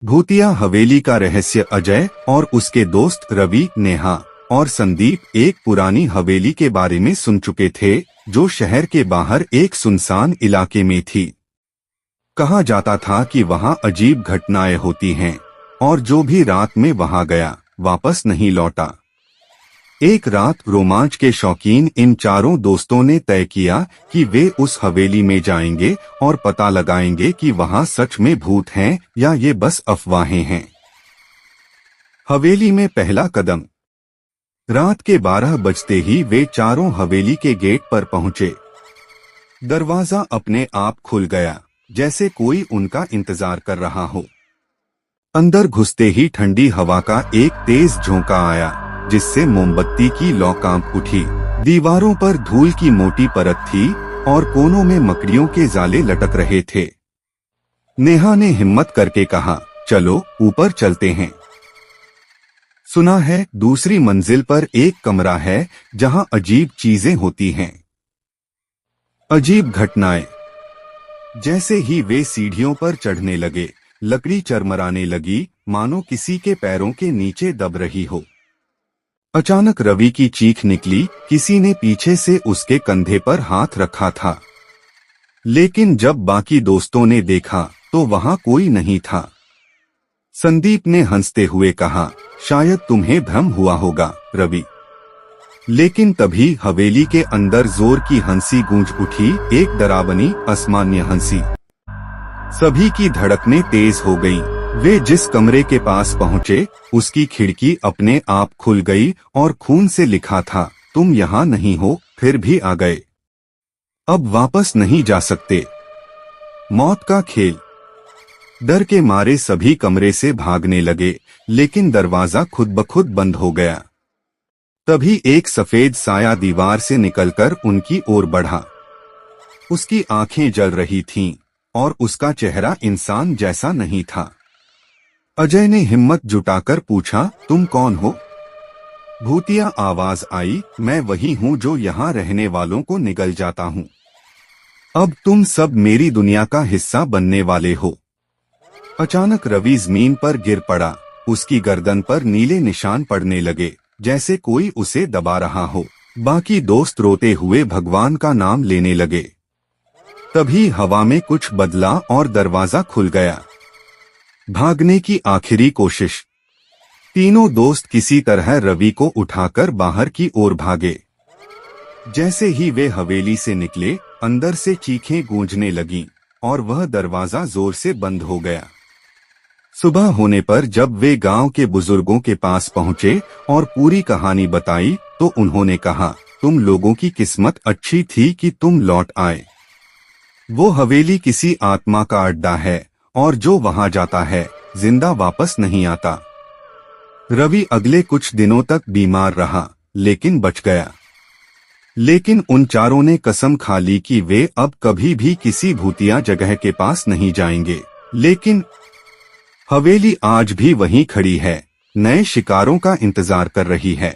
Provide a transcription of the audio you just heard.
भूतिया हवेली का रहस्य। अजय और उसके दोस्त रवि, नेहा और संदीप एक पुरानी हवेली के बारे में सुन चुके थे जो शहर के बाहर एक सुनसान इलाके में थी। कहा जाता था कि वहां अजीब घटनाएं होती हैं और जो भी रात में वहां गया वापस नहीं लौटा। एक रात रोमांच के शौकीन इन चारों दोस्तों ने तय किया कि वे उस हवेली में जाएंगे और पता लगाएंगे कि वहां सच में भूत हैं या ये बस अफवाहें हैं। हवेली में पहला कदम। रात के 12 बजते ही वे चारों हवेली के गेट पर पहुंचे। दरवाजा अपने आप खुल गया, जैसे कोई उनका इंतजार कर रहा हो। अंदर घुसते ही ठंडी हवा का एक तेज झोंका आया, जिससे मोमबत्ती की लौ कांप उठी। दीवारों पर धूल की मोटी परत थी और कोनों में मकड़ियों के जाले लटक रहे थे। नेहा ने हिम्मत करके कहा, चलो ऊपर चलते हैं। सुना है दूसरी मंजिल पर एक कमरा है जहां अजीब चीजें होती हैं, अजीब घटनाएं। जैसे ही वे सीढ़ियों पर चढ़ने लगे, लकड़ी चरमराने लगी, मानो किसी के पैरों के नीचे दब रही हो। अचानक रवि की चीख निकली। किसी ने पीछे से उसके कंधे पर हाथ रखा था, लेकिन जब बाकी दोस्तों ने देखा तो वहां कोई नहीं था। संदीप ने हंसते हुए कहा, शायद तुम्हें भ्रम हुआ होगा रवि। लेकिन तभी हवेली के अंदर जोर की हंसी गूंज उठी, एक डरावनी असामान्य हंसी। सभी की धड़कनें तेज हो गईं। वे जिस कमरे के पास पहुंचे, उसकी खिड़की अपने आप खुल गई और खून से लिखा था, तुम यहाँ नहीं हो, फिर भी आ गए। अब वापस नहीं जा सकते। मौत का खेल। डर के मारे सभी कमरे से भागने लगे, लेकिन दरवाजा खुद ब खुद बंद हो गया। तभी एक सफेद साया दीवार से निकलकर उनकी ओर बढ़ा। उसकी आंखें जल रही थीं और उसका चेहरा इंसान जैसा नहीं था। अजय ने हिम्मत जुटाकर पूछा, तुम कौन हो? भूतिया आवाज आई, मैं वही हूँ जो यहाँ रहने वालों को निगल जाता हूँ। अब तुम सब मेरी दुनिया का हिस्सा बनने वाले हो। अचानक रवि जमीन पर गिर पड़ा। उसकी गर्दन पर नीले निशान पड़ने लगे, जैसे कोई उसे दबा रहा हो। बाकी दोस्त रोते हुए भगवान का नाम लेने लगे। तभी हवा में कुछ बदला और दरवाजा खुल गया। भागने की आखिरी कोशिश। तीनों दोस्त किसी तरह रवि को उठाकर बाहर की ओर भागे। जैसे ही वे हवेली से निकले, अंदर से चीखें गूंजने लगीं और वह दरवाजा जोर से बंद हो गया। सुबह होने पर जब वे गांव के बुजुर्गों के पास पहुंचे और पूरी कहानी बताई, तो उन्होंने कहा, तुम लोगों की किस्मत अच्छी थी कि तुम लौट आए। वो हवेली किसी आत्मा का अड्डा है और जो वहां जाता है जिंदा वापस नहीं आता। रवि अगले कुछ दिनों तक बीमार रहा, लेकिन बच गया। लेकिन उन चारों ने कसम खा ली कि वे अब कभी भी किसी भूतिया जगह के पास नहीं जाएंगे। लेकिन हवेली आज भी वहीं खड़ी है, नए शिकारों का इंतजार कर रही है।